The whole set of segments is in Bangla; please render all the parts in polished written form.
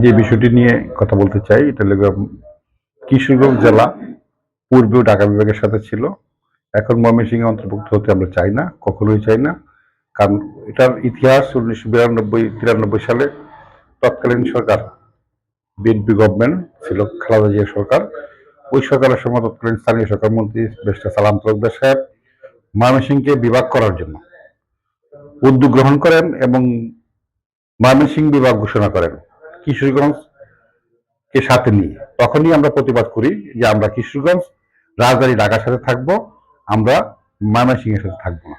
যে বিষয়টি নিয়ে কথা বলতে চাই এটা হলো কিশোরগঞ্জ জেলা পূর্বেও ঢাকা বিভাগের সাথে ছিল। এখন ময়মনসিংহে অন্তর্ভুক্ত হতে আমরা চাই না, কখনোই চাই না। কারণ এটার ইতিহাস 1992-93 সালে তৎকালীন সরকার বিএনপি গভর্নমেন্ট ছিল, খালেদা জিয়া সরকার। ওই সরকারের সময় তৎকালীন স্থানীয় সরকার মন্ত্রী ব্যারিস্টার সালাম তালুকদার সাহেব ময়মনসিংহকে বিভাগ করার জন্য উদ্যোগ গ্রহণ করেন এবং ময়মনসিংহ বিভাগ ঘোষণা করেন কিশোরগঞ্জ কে সাথে নিয়ে। তখনই আমরা প্রতিবাদ করি যে আমরা কিশোরগঞ্জ রাজধানী ঢাকার সাথে থাকবো, আমরা ময়মনসিংহের সাথে থাকবো না।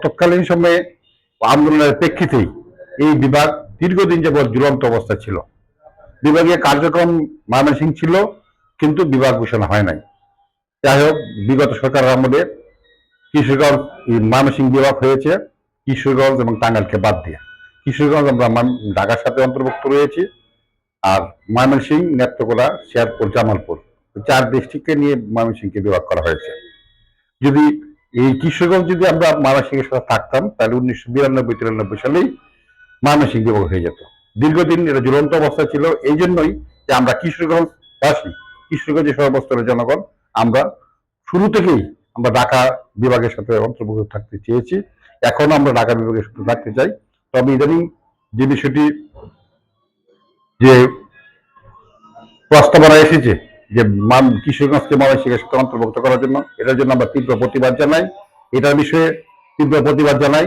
তৎকালীন সময়ে আন্দোলনের প্রেক্ষিতেই এই বিভাগ দীর্ঘদিন যাবৎ ঝুলন্ত অবস্থা ছিল। বিভাগীয় কার্যক্রম ময়মনসিংহ ছিল, কিন্তু বিভাগ ঘোষণা হয় নাই। যাই হোক, বিগত সরকারের আমলে কিশোরগঞ্জ ময়মনসিংহ বিভাগ হয়েছে কিশোরগঞ্জ এবং টাঙ্গাইলকে বাদ দিয়ে। কিশোরগঞ্জ আমরা ঢাকার সাথে অন্তর্ভুক্ত রয়েছি, আর ময়মনসিংহ, নেত্রকোনা, শেরপুর, জামালপুর 4 ডিস্ট্রিক্টকে নিয়ে ময়মনসিংহকে বিভাগ করা হয়েছে। যদি এই কিশোরগঞ্জ যদি আমরা ময়মনসিংহের সাথে থাকতাম তাহলে 1992-93 সালেই ময়মনসিংহ বিভাগ হয়ে যেত। দীর্ঘদিন এটা ঝুলন্ত অবস্থা ছিল। এই জন্যই যে আমরা কিশোরগঞ্জবাসী, কিশোরগঞ্জের সর্বস্তরের জনগণ আমরা শুরু থেকেই আমরা ঢাকা বিভাগের সাথে অন্তর্ভুক্ত থাকতে চেয়েছি। এখন আমরা ঢাকা বিভাগের সাথে থাকতে চাই। তবে ইদানিং যে বিষয়টি যে প্রস্তাবনা এসেছে যে কিশোরগঞ্জকে ময়মনসিংহের সাথে অন্তর্ভুক্ত করার জন্য, এটার জন্য আমরা তীব্র প্রতিবাদ জানাই। এটার বিষয়ে তীব্র প্রতিবাদ জানাই।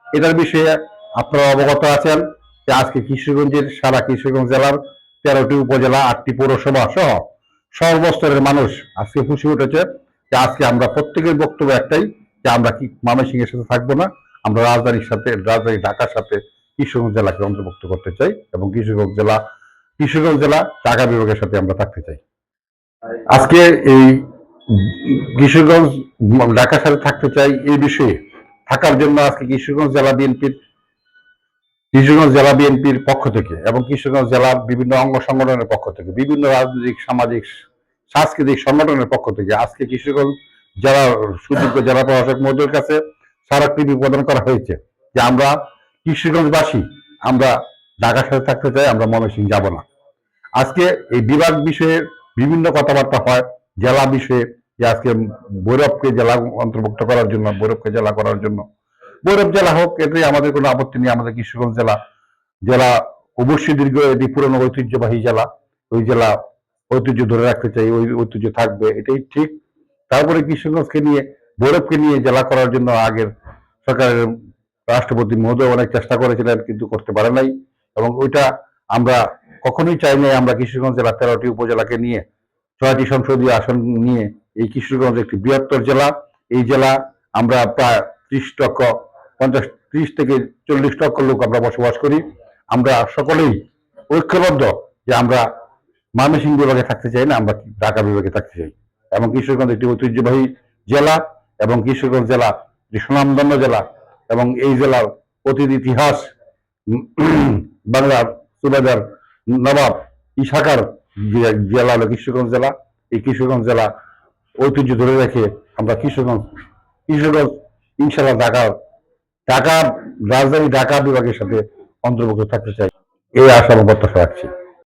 এটার বিষয়ে আপনারা অবগত আছেন যে আজকে কিশোরগঞ্জের সারা কিশোরগঞ্জ জেলার 13টি উপজেলা, 8টি পৌরসভা সহ সর্বস্তরের মানুষ আজকে খুশি উঠেছে যে আজকে আমরা প্রত্যেকের বক্তব্য একটাই যে আমরা কি ময়মনসিংহের সাথে থাকবো না, আমরা রাজধানী ঢাকার সাথে কিশোরগঞ্জ জেলাকে অন্তর্ভুক্ত করতে চাই এবং কিশোরগঞ্জ জেলা ঢাকা বিভাগের সাথে আমরা থাকতে চাই। আজকে এই কিশোরগঞ্জ ঢাকার সাথে থাকতে চাই এই বিষয়ে থাকার জন্য আজকে কিশোরগঞ্জ জেলা বিএনপির পক্ষ থেকে এবং কিশোরগঞ্জ জেলার বিভিন্ন অঙ্গ সংগঠনের পক্ষ থেকে, বিভিন্ন রাজনৈতিক, সামাজিক, সাংস্কৃতিক সংগঠনের পক্ষ থেকে আজকে কিশোরগঞ্জ জেলার সুযোগ্য জেলা প্রশাসক মহোদয়ের কাছে স্মারকলিপি প্রদান করা হয়েছে যে আমরা কিশোরগঞ্জবাসী আমরা ঢাকার সাথে থাকতে চাই, আমরা ময়মনসিংহ যাব না। আজকে এই বিভাগ বিষয়ে বিভিন্ন কথাবার্তা হয়, জেলা বিষয়ে, যে আজকে ভৈরবকে জেলা অন্তর্ভুক্ত করার জন্য, ভৈরবকে জেলা করার জন্য, ভৈরব জেলা হোক, এটাই আমাদের কোনো আপত্তি নেই। আমাদের কিশোরগঞ্জ জেলা অবশ্যই এটি পুরনো ঐতিহ্যবাহী জেলা, ওই জেলা ঐতিহ্য ধরে রাখতে চাই, ওই ঐতিহ্য থাকবে, এটাই ঠিক। তারপরে কিশোরগঞ্জকে নিয়ে, ভৈরবকে নিয়ে জেলা করার জন্য আগের সরকারের রাষ্ট্রপতি মহোদয় অনেক চেষ্টা করেছিলেন, কিন্তু করতে পারে নাই। এবং ওইটা আমরা কখনোই চাই নাই। আমরা কিশোরগঞ্জ জেলা 13টি উপজেলাকে নিয়ে, 6টি সংসদীয় আসন নিয়ে এই কিশোরগঞ্জ একটি বৃহত্তর জেলা। এই জেলা আমরা প্রায় 30 থেকে 40 লক্ষ লোক আমরা বসবাস করি। আমরা সকলেই ঐক্যবদ্ধ যে আমরা ময়মনসিংহ বিভাগে থাকতে চাই না, আমরা ঢাকা বিভাগে থাকতে চাই। এবং কিশোরগঞ্জ একটি ঐতিহ্যবাহী জেলা এবং কিশোরগঞ্জ জেলা যে সুনামধন্য জেলা, এবং এই জেলার অতীত ইতিহাস বাংলার সুবাদার নবাব ইশাকার জেলা হলো কিশোরগঞ্জ জেলা। এই কিশোরগঞ্জ জেলা ঐতিহ্য ধরে রেখে আমরা কিশোরগঞ্জ ইনশাল্লাহ ঢাকা রাজধানী ঢাকা বিভাগের সাথে অন্তর্ভুক্ত থাকতে চাই, এই আশা প্রত্যাশা রাখছি।